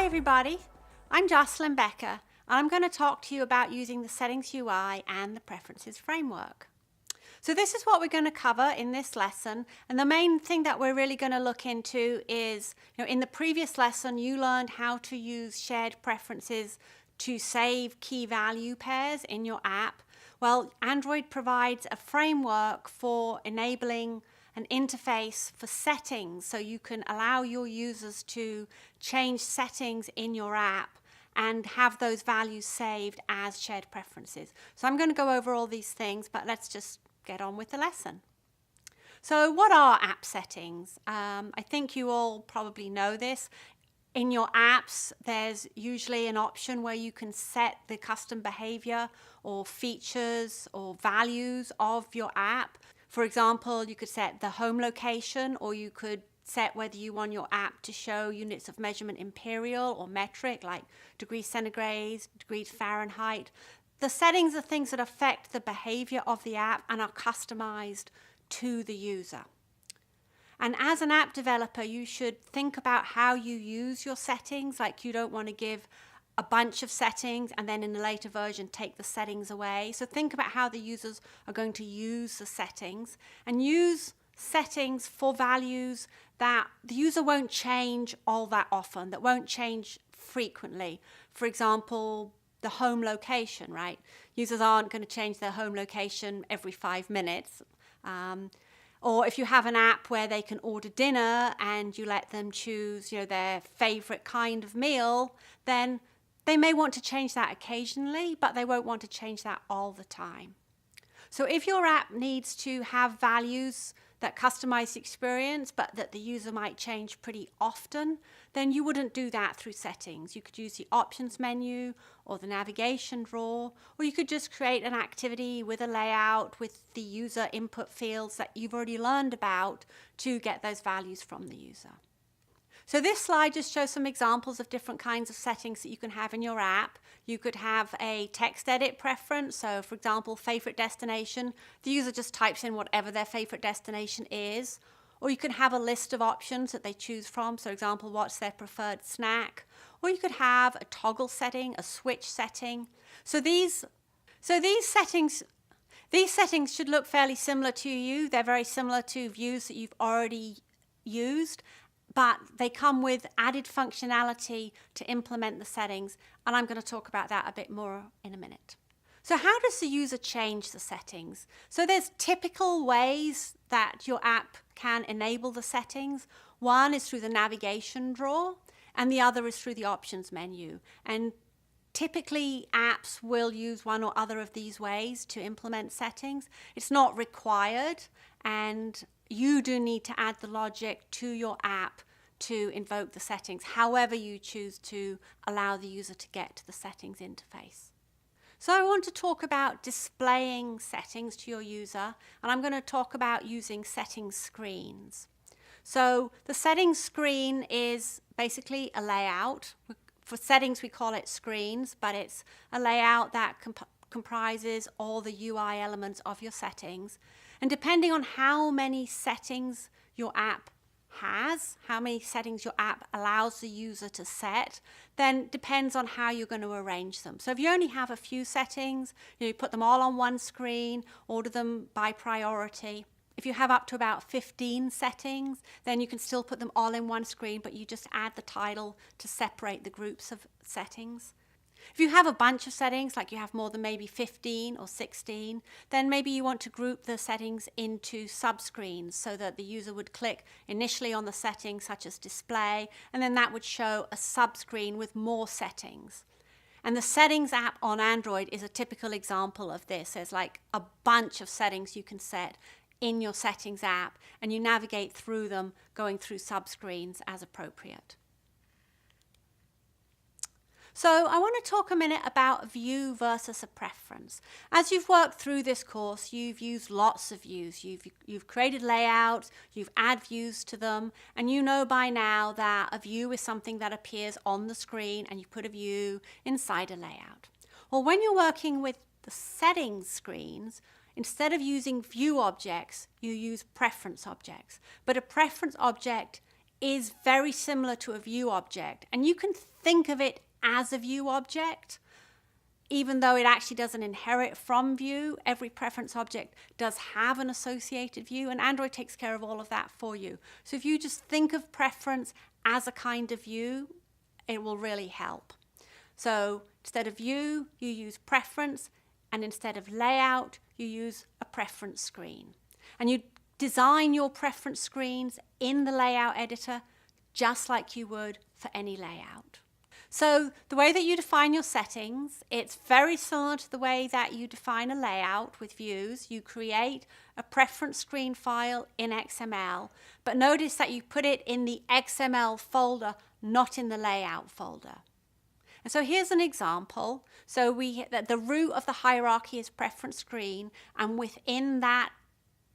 Hi everybody, I'm Jocelyn Becker and I'm going to talk to you about using the Settings UI and the Preferences framework. So this is what we're going to cover in this lesson, and the main thing that we're really going to look into is, in the previous lesson you learned how to use shared preferences to save key value pairs in your app. Well, Android provides a framework for enabling an interface for settings, so you can allow your users to change settings in your app and have those values saved as shared preferences. So I'm going to go over all these things, but let's just get on with the lesson. So what are app settings? I think you all probably know this. In your apps, there's usually an option where you can set the custom behavior or features or values of your app. For example, you could set the home location, or you could set whether you want your app to show units of measurement imperial or metric, like degrees centigrade, degrees Fahrenheit. The settings are things that affect the behavior of the app and are customized to the user. And as an app developer, you should think about how you use your settings. Like, you don't want to give a bunch of settings and then in a later version take the settings away. So think about how the users are going to use the settings, and use settings for values that the user won't change all that often, that won't change frequently. For example, the home location, right? Users aren't going to change their home location every 5 minutes. Or if you have an app where they can order dinner and you let them choose, their favorite kind of meal, then they may want to change that occasionally, but they won't want to change that all the time. So if your app needs to have values that customize the experience, but that the user might change pretty often, then you wouldn't do that through settings. You could use the options menu or the navigation drawer, or you could just create an activity with a layout with the user input fields that you've already learned about to get those values from the user. So this slide just shows some examples of different kinds of settings that you can have in your app. You could have a text edit preference. So for example, favorite destination. The user just types in whatever their favorite destination is. Or you can have a list of options that they choose from. So for example, what's their preferred snack? Or you could have a toggle setting, a switch setting. So these settings should look fairly similar to you. They're very similar to views that you've already used, but they come with added functionality to implement the settings, and I'm going to talk about that a bit more in a minute. So how does the user change the settings? So there's typical ways that your app can enable the settings. One is through the navigation drawer, and the other is through the options menu. And typically apps will use one or other of these ways to implement settings. It's not required, and you do need to add the logic to your app to invoke the settings, however you choose to allow the user to get to the settings interface. So I want to talk about displaying settings to your user, and I'm going to talk about using settings screens. So the settings screen is basically a layout. For settings we call it screens, but it's a layout that comprises all the UI elements of your settings. And depending on how many settings your app has, how many settings your app allows the user to set, then depends on how you're going to arrange them. So if you only have a few settings, you put them all on one screen, order them by priority. If you have up to about 15 settings, then you can still put them all in one screen, but you just add the title to separate the groups of settings. If you have a bunch of settings, like you have more than maybe 15 or 16, then maybe you want to group the settings into subscreens so that the user would click initially on the setting, such as display, and then that would show a subscreen with more settings. And the Settings app on Android is a typical example of this. There's like a bunch of settings you can set in your Settings app, and you navigate through them, going through subscreens as appropriate. So I want to talk a minute about a view versus a preference. As you've worked through this course, you've used lots of views. You've created layouts, you've added views to them, and you know by now that a view is something that appears on the screen and you put a view inside a layout. Well, when you're working with the settings screens, instead of using view objects, you use preference objects. But a preference object is very similar to a view object, and you can think of it as a view object. Even though it actually doesn't inherit from view, every preference object does have an associated view, and Android takes care of all of that for you. So if you just think of preference as a kind of view, it will really help. So instead of view, you use preference, and instead of layout, you use a preference screen. And you design your preference screens in the layout editor just like you would for any layout. So the way that you define your settings, it's very similar to the way that you define a layout with views. You create a preference screen file in XML, but notice that you put it in the XML folder, not in the layout folder. And so here's an example. So the root of the hierarchy is preference screen, and within that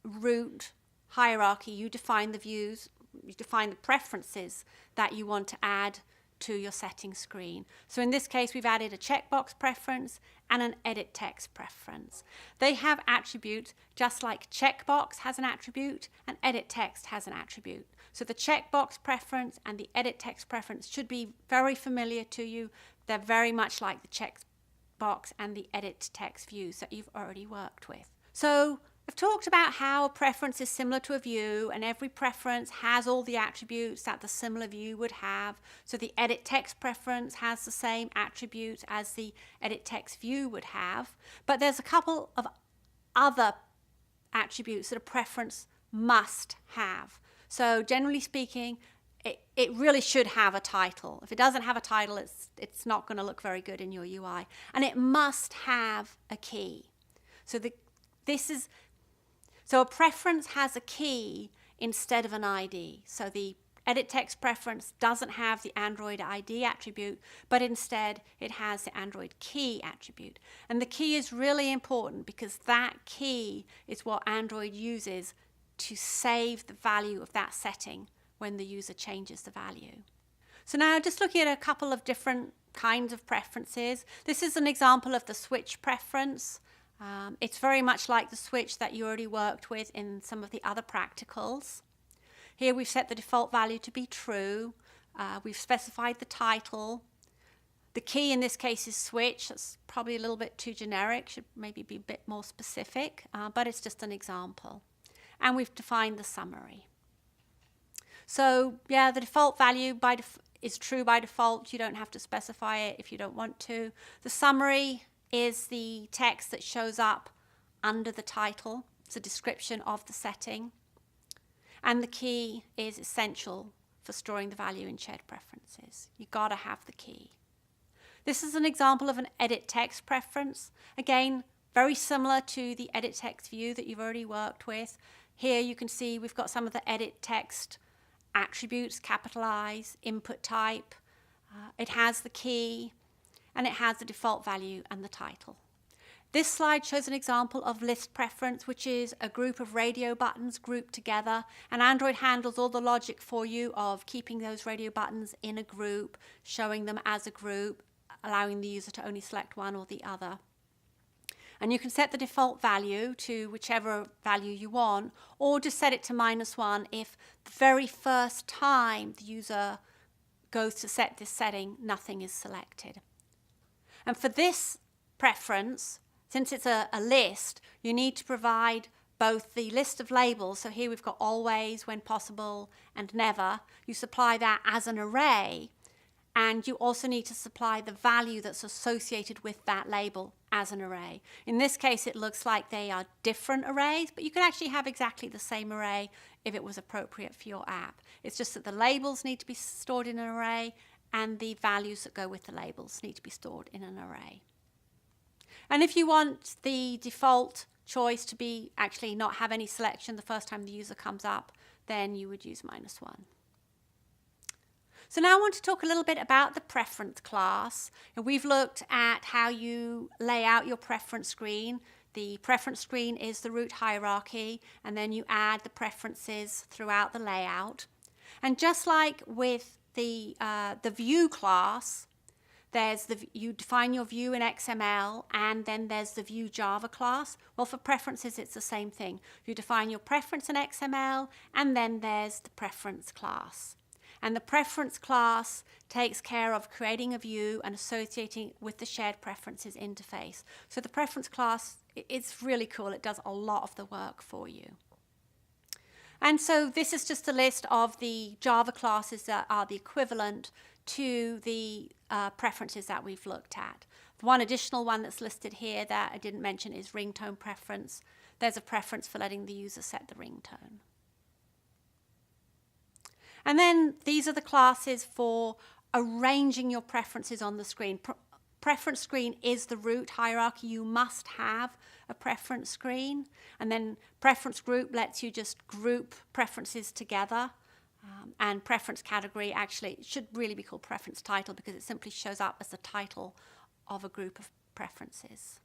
root hierarchy, you define the views, you define the preferences that you want to add to your settings screen. So in this case, we've added a checkbox preference and an edit text preference. They have attributes just like checkbox has an attribute and edit text has an attribute. So the checkbox preference and the edit text preference should be very familiar to you. They're very much like the checkbox and the edit text views that you've already worked with. So I've talked about how a preference is similar to a view, and every preference has all the attributes that the similar view would have. So the edit text preference has the same attributes as the edit text view would have, but there's a couple of other attributes that a preference must have. So generally speaking, it really should have a title. If it doesn't have a title, it's not going to look very good in your UI, and it must have a key. So a preference has a key instead of an ID. So the edit text preference doesn't have the Android ID attribute, but instead it has the Android key attribute. And the key is really important because that key is what Android uses to save the value of that setting when the user changes the value. So now just looking at a couple of different kinds of preferences. This is an example of the switch preference. It's very much like the switch that you already worked with in some of the other practicals. Here we've set the default value to be true. We've specified the title. The key in this case is switch. That's probably a little bit too generic, should maybe be a bit more specific, but it's just an example. And we've defined the summary. So yeah, the default value is true by default. You don't have to specify it if you don't want to. The summary is the text that shows up under the title. It's a description of the setting. And the key is essential for storing the value in shared preferences. You've got to have the key. This is an example of an edit text preference. Again, very similar to the edit text view that you've already worked with. Here you can see we've got some of the edit text attributes, capitalize, input type. It has the key, and it has the default value and the title. This slide shows an example of ListPreference, which is a group of radio buttons grouped together, and Android handles all the logic for you of keeping those radio buttons in a group, showing them as a group, allowing the user to only select one or the other. And you can set the default value to whichever value you want, or just set it to -1 if the very first time the user goes to set this setting, nothing is selected. And for this preference, since it's a list, you need to provide both the list of labels. So here we've got always, when possible, and never. You supply that as an array, and you also need to supply the value that's associated with that label as an array. In this case, it looks like they are different arrays, but you could actually have exactly the same array if it was appropriate for your app. It's just that the labels need to be stored in an array, and the values that go with the labels need to be stored in an array. And if you want the default choice to be actually not have any selection the first time the user comes up, then you would use -1. So now I want to talk a little bit about the preference class. And we've looked at how you lay out your preference screen. The preference screen is the root hierarchy, and then you add the preferences throughout the layout. And just like with the view class, you define your view in XML, and then there's the view Java class. Well, for preferences, it's the same thing. You define your preference in XML, and then there's the preference class. And the preference class takes care of creating a view and associating with the shared preferences interface. So the preference class, it's really cool. It does a lot of the work for you. And so this is just a list of the Java classes that are the equivalent to the preferences that we've looked at. The one additional one that's listed here that I didn't mention is ringtone preference. There's a preference for letting the user set the ringtone. And then these are the classes for arranging your preferences on the screen. Preference screen is the root hierarchy. You must have a preference screen. And then preference group lets you just group preferences together. And preference category, actually, it should really be called preference title because it simply shows up as the title of a group of preferences.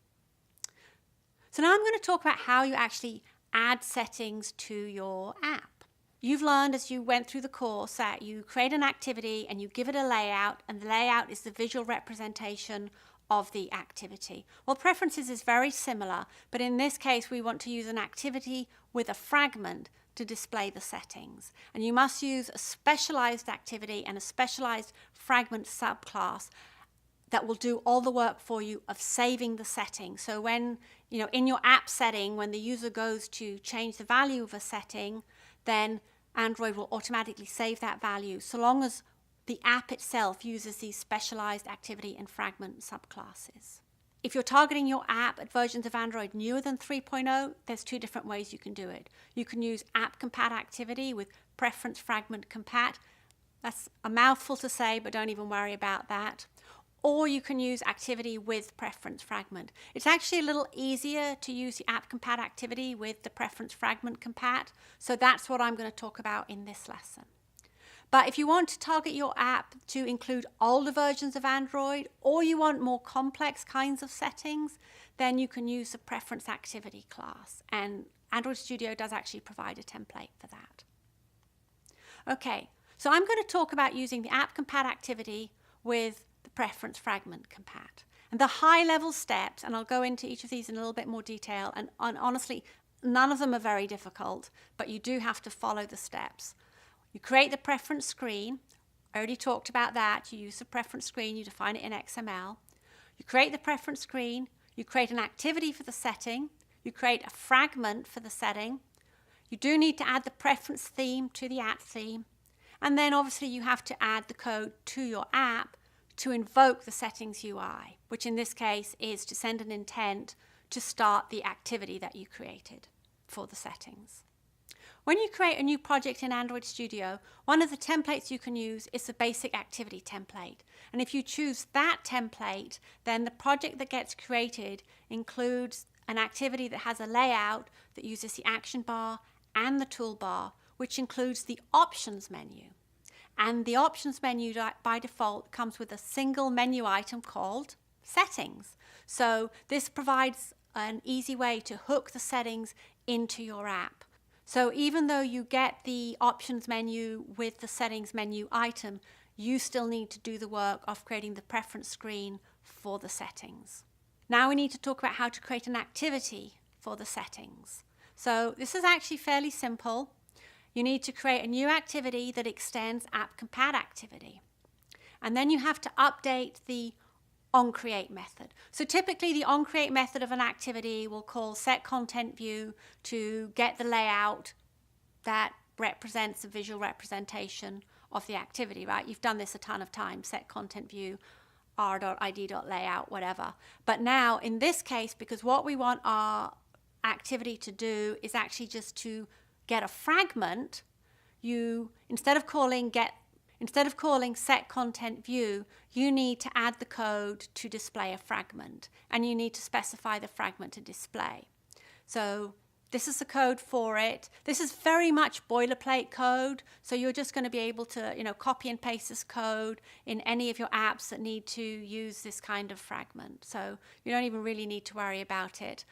So now I'm going to talk about how you actually add settings to your app. You've learned as you went through the course that you create an activity and you give it a layout, and the layout is the visual representation of the activity. Well, preferences is very similar, but in this case we want to use an activity with a fragment to display the settings. And you must use a specialized activity and a specialized fragment subclass that will do all the work for you of saving the settings. So when, in your app setting, when the user goes to change the value of a setting, then Android will automatically save that value so long as the app itself uses these specialized activity and fragment subclasses. If you're targeting your app at versions of Android newer than 3.0, there's two different ways you can do it. You can use app compat activity with PreferenceFragment compat. That's a mouthful to say, but don't even worry about that. Or you can use activity with PreferenceFragment. It's actually a little easier to use the app compat activity with the PreferenceFragment compat, so that's what I'm going to talk about in this lesson. But if you want to target your app to include older versions of Android, or you want more complex kinds of settings, then you can use the Preference Activity class, and Android Studio does actually provide a template for that. Okay, so I'm going to talk about using the app compat activity with the PreferenceFragment compat. And the high-level steps, and I'll go into each of these in a little bit more detail, and honestly, none of them are very difficult, but you do have to follow the steps. You create the preference screen. I already talked about that. You use the preference screen, you define it in XML. You create the preference screen, you create an activity for the setting, you create a fragment for the setting. You do need to add the preference theme to the app theme, and then obviously you have to add the code to your app to invoke the settings UI, which in this case is to send an intent to start the activity that you created for the settings. When you create a new project in Android Studio, one of the templates you can use is the basic activity template. And if you choose that template, then the project that gets created includes an activity that has a layout that uses the action bar and the toolbar, which includes the options menu. And the options menu by default comes with a single menu item called Settings. So this provides an easy way to hook the settings into your app. So even though you get the options menu with the settings menu item, you still need to do the work of creating the preference screen for the settings. Now we need to talk about how to create an activity for the settings. So this is actually fairly simple. You need to create a new activity that extends app compat activity. And then you have to update the onCreate method. So typically the onCreate method of an activity will call setContentView to get the layout that represents the visual representation of the activity, right? You've done this a ton of times, setContentView, r.id.layout, whatever. But now in this case, because what we want our activity to do is actually just to get a fragment, instead of calling setContentView, you need to add the code to display a fragment, and you need to specify the fragment to display. So this is the code for it. This is very much boilerplate code, so you're just going to be able to copy and paste this code in any of your apps that need to use this kind of fragment. So you don't even really need to worry about it.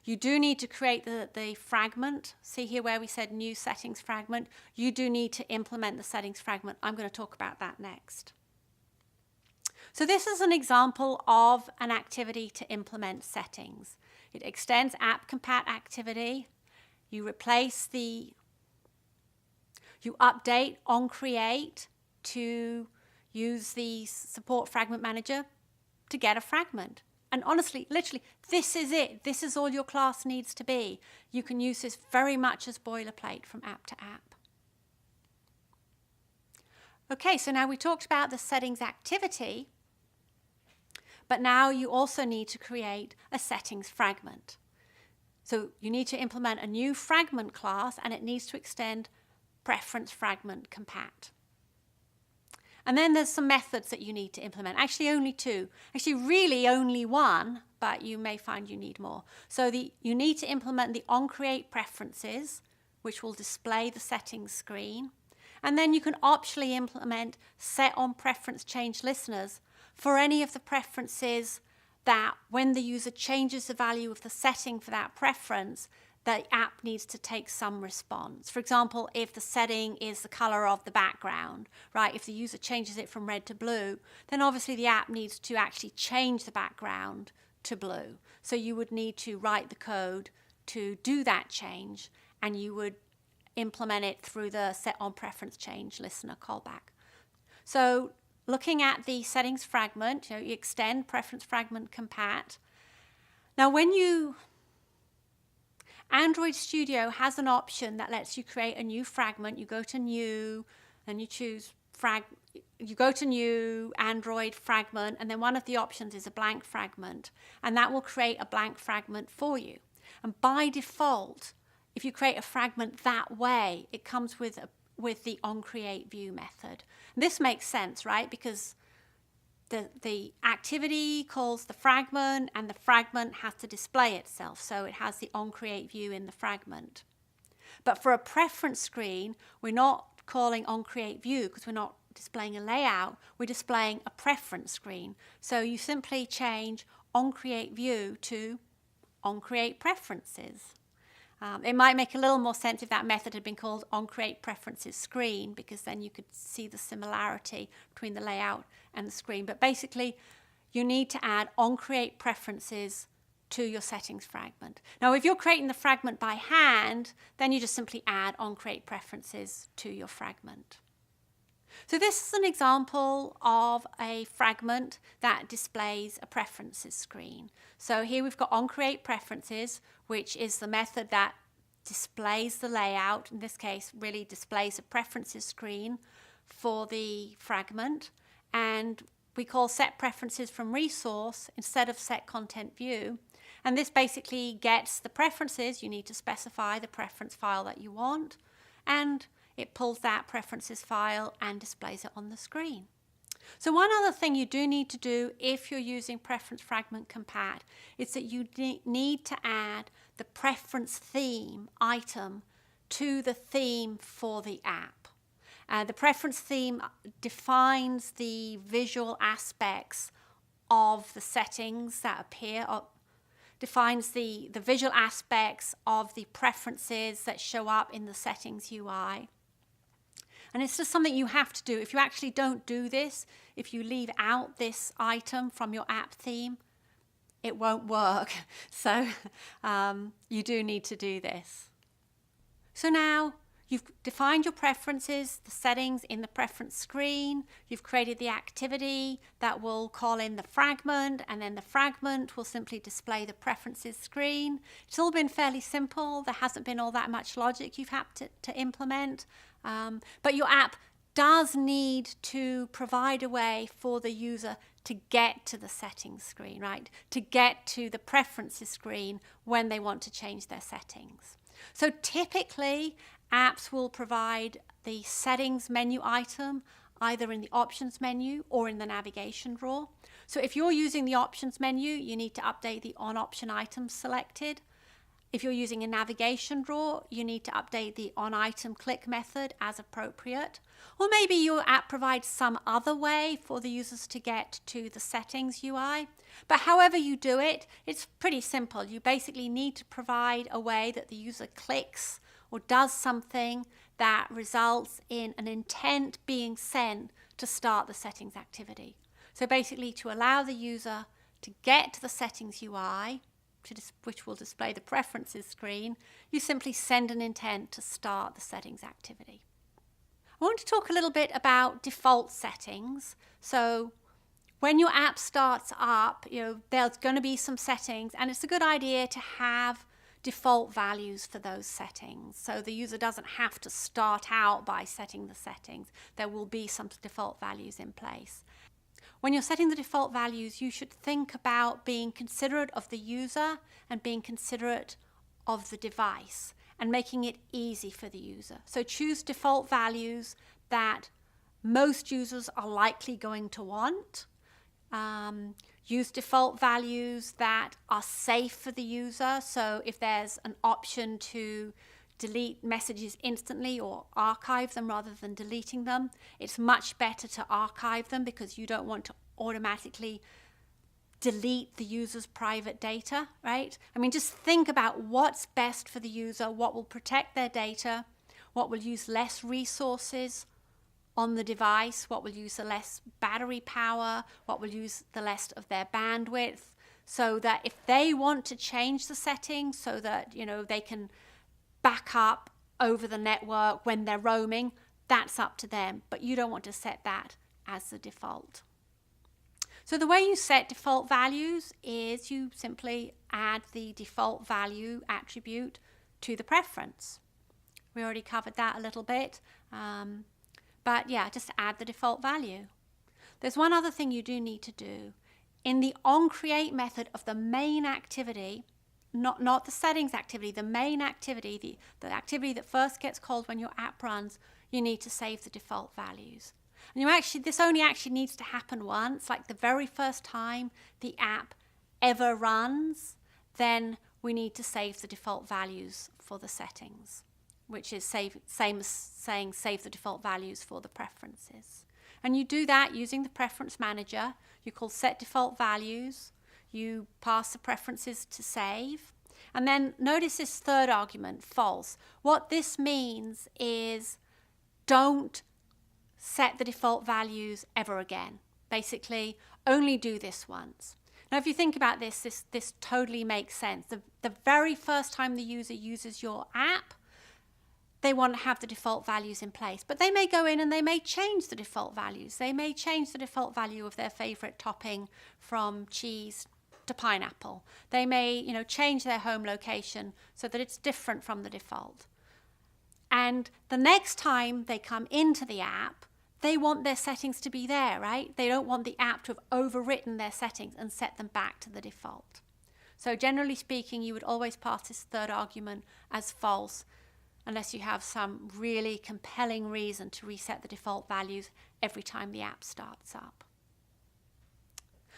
You do need to create the fragment. See here where we said new settings fragment. You do need to implement the settings fragment. I'm going to talk about that next. So this is an example of an activity to implement settings. It extends app compat activity. You You update onCreate to use the support fragment manager to get a fragment. And honestly, literally, this is it. This is all your class needs to be. You can use this very much as boilerplate from app to app. Okay, so now we talked about the settings activity, but now you also need to create a settings fragment. So you need to implement a new fragment class, and it needs to extend PreferenceFragment compat. And then there's some methods that you need to implement. Actually, only two. Actually, really only one, but you may find you need more. So you need to implement the onCreatePreferences, which will display the settings screen. And then you can optionally implement setOnPreferenceChangeListeners for any of the preferences that when the user changes the value of the setting for that preference, the app needs to take some response. For example, if the setting is the color of the background, right? If the user changes it from red to blue, then obviously the app needs to actually change the background to blue. So you would need to write the code to do that change, and you would implement it through the setOnPreferenceChangeListener callback. So looking at the settings fragment, you extend PreferenceFragment compat. Now Android Studio has an option that lets you create a new fragment. You go to New, and you choose you go to New, Android Fragment, and then one of the options is a blank fragment, and that will create a blank fragment for you. And by default, if you create a fragment that way, it comes with the onCreateView method. And this makes sense, right? Because the activity calls the fragment, and the fragment has to display itself, so it has the onCreateView in the fragment. But for a preference screen, we're not calling onCreateView because we're not displaying a layout, we're displaying a preference screen. So you simply change onCreateView to onCreatePreferences. It might make a little more sense if that method had been called onCreatePreferences screen, because then you could see the similarity between the layout and the screen. But basically, you need to add onCreatePreferences to your settings fragment. Now, if you're creating the fragment by hand, then you just simply add onCreatePreferences to your fragment. So this is an example of a fragment that displays a preferences screen. So here we've got onCreatePreferences, which is the method that displays the layout. In this case, really displays a preferences screen for the fragment. And we call setPreferences from resource instead of setContentView. And this basically gets the preferences. You need to specify the preference file that you want, and it pulls that preferences file and displays it on the screen. So one other thing you do need to do if you're using PreferenceFragment compat is that you need to add the PreferenceTheme item to the theme for the app. The PreferenceTheme defines the visual aspects of the settings that appear, defines the visual aspects of the preferences that show up in the settings UI. And it's just something you have to do. If you actually don't do this, if you leave out this item from your app theme, it won't work. So you do need to do this. So now you've defined your preferences, the settings in the preference screen. You've created the activity that will call in the fragment, and then the fragment will simply display the preferences screen. It's all been fairly simple. There hasn't been all that much logic you've had to implement. But your app does need to provide a way for the user to get to the settings screen, right? To get to the preferences screen when they want to change their settings. So typically, apps will provide the settings menu item either in the options menu or in the navigation drawer. So if you're using the options menu, you need to update the on option items selected. If you're using a navigation drawer, you need to update the on item click method as appropriate. Or maybe your app provides some other way for the users to get to the settings UI. But however you do it, it's pretty simple. You basically need to provide a way that the user clicks or does something that results in an intent being sent to start the settings activity. So basically, to allow the user to get to the settings UI, which will display the preferences screen, you simply send an intent to start the settings activity. I want to talk a little bit about default settings. So when your app starts up, there's going to be some settings, and it's a good idea to have default values for those settings. So the user doesn't have to start out by setting the settings. There will be some default values in place. When you're setting the default values, you should think about being considerate of the user and being considerate of the device and making it easy for the user. So choose default values that most users are likely going to want. Use default values that are safe for the user. So if there's an option to delete messages instantly or archive them rather than deleting them, it's much better to archive them because you don't want to automatically delete the user's private data, right? I mean, just think about what's best for the user, what will protect their data, what will use less resources on the device, what will use the less battery power, what will use the less of their bandwidth, so that if they want to change the settings so that they can back up over the network when they're roaming, that's up to them, but you don't want to set that as the default. So the way you set default values is you simply add the default value attribute to the preference. We already covered that a little bit, but yeah, just add the default value. There's one other thing you do need to do. In the onCreate method of the main activity, not the settings activity, the main activity, the activity that first gets called when your app runs, you need to save the default values. And this only actually needs to happen once, like the very first time the app ever runs, then we need to save the default values for the settings, which is same as saying save the default values for the preferences. And you do that using the preference manager. You call set default values. You pass the preferences to save. And then notice this third argument, false. What this means is don't set the default values ever again. Basically, only do this once. Now, if you think about this totally makes sense. The very first time the user uses your app, they want to have the default values in place. But they may go in and they may change the default values. They may change the default value of their favorite topping from cheese to pineapple. They may, change their home location so that it's different from the default. And the next time they come into the app, they want their settings to be there, right? They don't want the app to have overwritten their settings and set them back to the default. So generally speaking, you would always pass this third argument as false unless you have some really compelling reason to reset the default values every time the app starts up.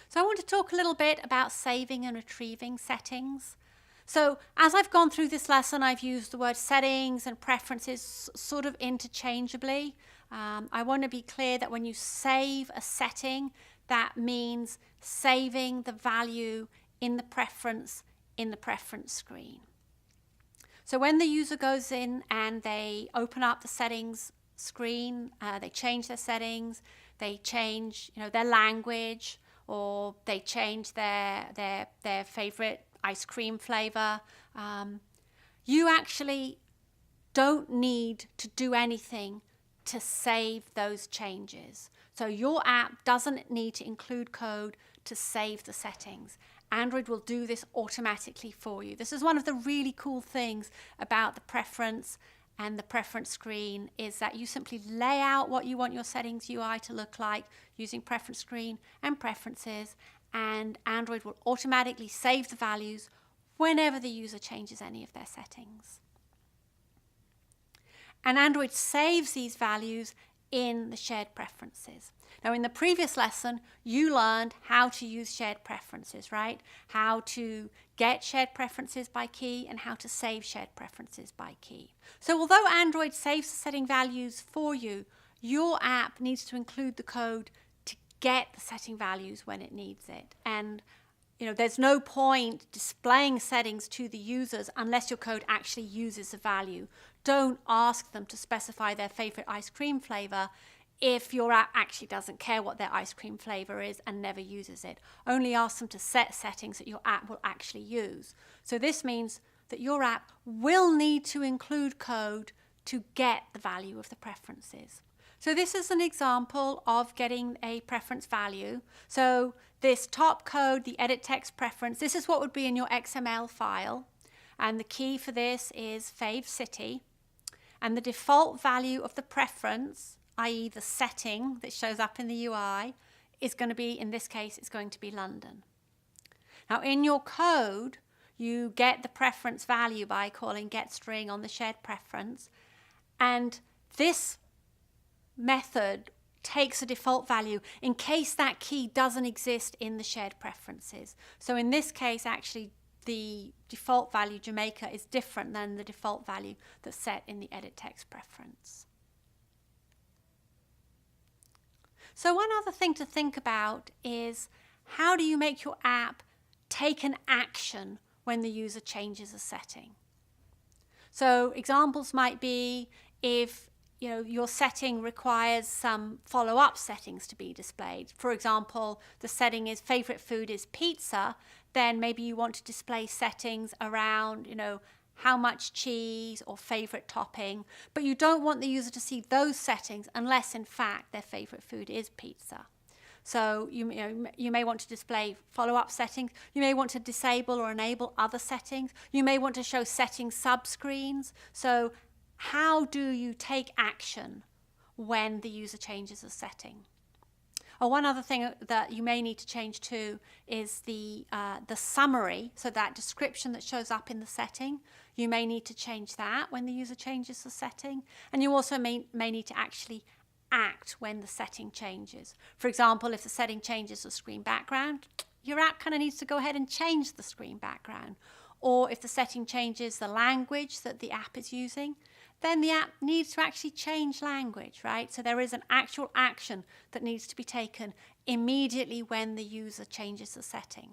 So I want to talk a little bit about saving and retrieving settings. So as I've gone through this lesson, I've used the word settings and preferences sort of interchangeably. I want to be clear that when you save a setting, that means saving the value in the preference screen. So when the user goes in and they open up the settings screen, they change their settings, they change their language, or they change their favorite ice cream flavor, you actually don't need to do anything to save those changes. So your app doesn't need to include code to save the settings. Android will do this automatically for you. This is one of the really cool things about the preference and the preference screen, is that you simply lay out what you want your settings UI to look like using preference screen and preferences, and Android will automatically save the values whenever the user changes any of their settings. And Android saves these values in the shared preferences. Now, in the previous lesson, you learned how to use shared preferences, right? How to get shared preferences by key and how to save shared preferences by key. So although Android saves the setting values for you, your app needs to include the code to get the setting values when it needs it. And there's no point displaying settings to the users unless your code actually uses the value. Don't ask them to specify their favorite ice cream flavor if your app actually doesn't care what their ice cream flavor is and never uses it. Only ask them to set settings that your app will actually use. So this means that your app will need to include code to get the value of the preferences. So this is an example of getting a preference value. So this top code, the EditTextPreference, this is what would be in your XML file. And the key for this is favecity. And the default value of the preference, i.e. the setting that shows up in the UI, is going to be, in this case, it's going to be London. Now in your code, you get the preference value by calling getString on the shared preference. And this method takes a default value in case that key doesn't exist in the shared preferences. So in this case, actually, the default value Jamaica is different than the default value that's set in the EditTextPreference. So one other thing to think about is how do you make your app take an action when the user changes a setting? So examples might be if your setting requires some follow-up settings to be displayed. For example, the setting is favorite food is pizza, then maybe you want to display settings around, how much cheese or favorite topping, but you don't want the user to see those settings unless in fact their favorite food is pizza. So you may want to display follow-up settings. You may want to disable or enable other settings. You may want to show settings subscreens. So how do you take action when the user changes a setting? Or one other thing that you may need to change too is the summary, so that description that shows up in the setting. You may need to change that when the user changes the setting. And you also may need to actually act when the setting changes. For example, if the setting changes the screen background, your app kind of needs to go ahead and change the screen background. Or if the setting changes the language that the app is using, then the app needs to actually change language, right? So there is an actual action that needs to be taken immediately when the user changes the setting.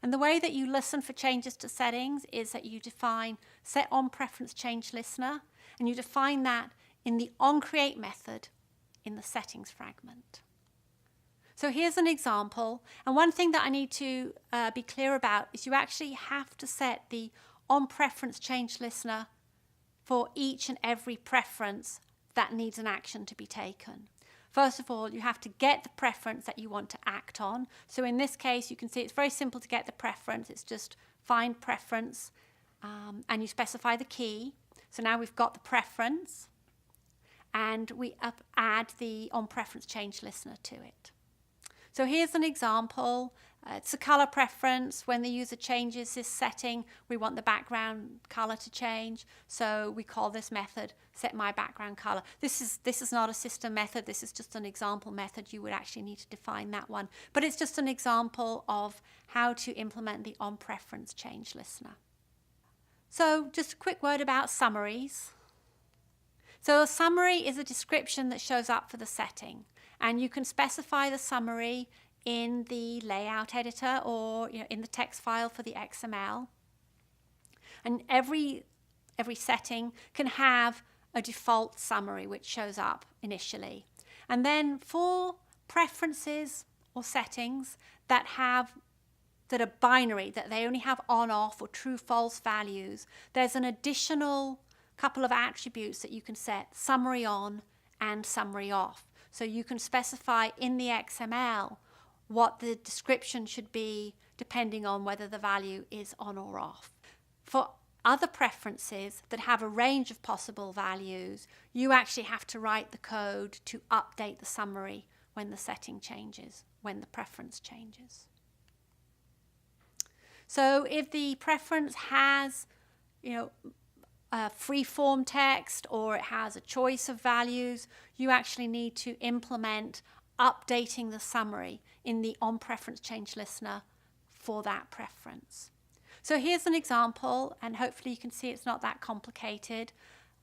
And the way that you listen for changes to settings is that you define set onPreference change listener, and you define that in the onCreate method in the settings fragment. So here's an example, and one thing that I need to be clear about is you actually have to set the onPreference change listener for each and every preference that needs an action to be taken. First of all, you have to get the preference that you want to act on. So in this case, you can see it's very simple to get the preference. It's just find preference and you specify the key. So now we've got the preference and we add the onPreference change listener to it. So here's an example. It's a color preference. When the user changes this setting, we want the background color to change. So we call this method set my background color. This is not a system method. This is just an example method. You would actually need to define that one. But it's just an example of how to implement the onPreference change listener. So just a quick word about summaries. So a summary is a description that shows up for the setting. And you can specify the summary in the layout editor or in the text file for the XML. And every setting can have a default summary which shows up initially. And then for preferences or settings that are binary, that they only have on, off or true, false values, there's an additional couple of attributes that you can set, summary on and summary off. So you can specify in the XML what the description should be depending on whether the value is on or off. For other preferences that have a range of possible values, you actually have to write the code to update the summary when the setting changes, when the preference changes. So if the preference has, a free-form text or it has a choice of values, you actually need to implement updating the summary in the onPreference change listener for that preference. So here's an example, and hopefully you can see it's not that complicated.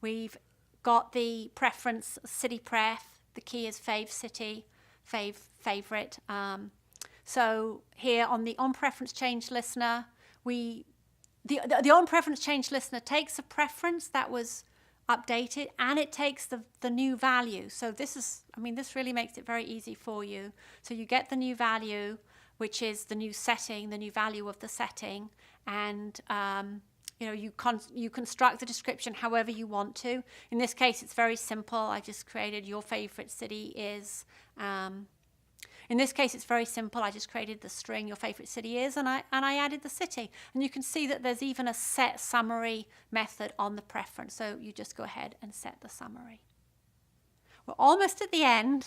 We've got the preference city pref, the key is favecity, favorite. So here on the onPreference change listener, the onPreference change listener takes a preference that was updated and it takes the new value. So this really makes it very easy for you. So you get the new value, which is the new setting, the new value of the setting, and you construct the description however you want to. In this case, it's very simple. I just created your favorite city is. In this case, it's very simple. I just created the string your favorite city is, and I added the city. And you can see that there's even a set summary method on the preference. So you just go ahead and set the summary. We're almost at the end.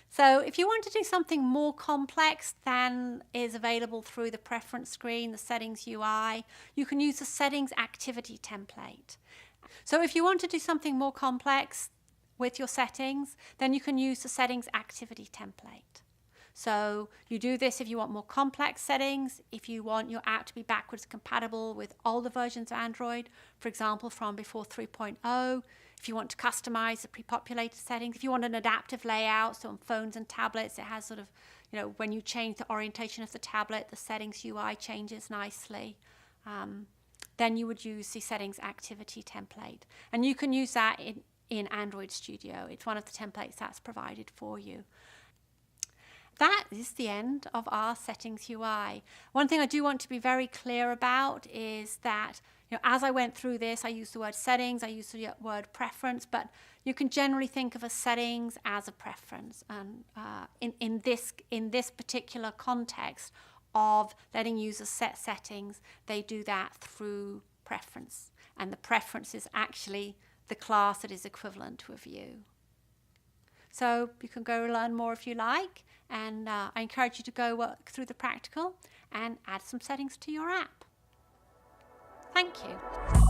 So if you want to do something more complex than is available through the preference screen, the settings UI, you can use the SettingsActivity template. So if you want to do something more complex with your settings, then you can use the SettingsActivity template. So you do this if you want more complex settings, if you want your app to be backwards compatible with older versions of Android, for example, from before 3.0, if you want to customize the pre-populated settings, if you want an adaptive layout, so on phones and tablets, it has sort of, when you change the orientation of the tablet, the settings UI changes nicely. Then you would use the SettingsActivity template. And you can use that in Android Studio. It's one of the templates that's provided for you. That is the end of our settings UI. One thing I do want to be very clear about is that as I went through this, I used the word settings, I used the word preference, but you can generally think of a settings as a preference. And in this particular context of letting users set settings, they do that through preference. And the preference is actually the class that is equivalent to a view. So you can go learn more if you like, and I encourage you to go work through the practical and add some settings to your app. Thank you.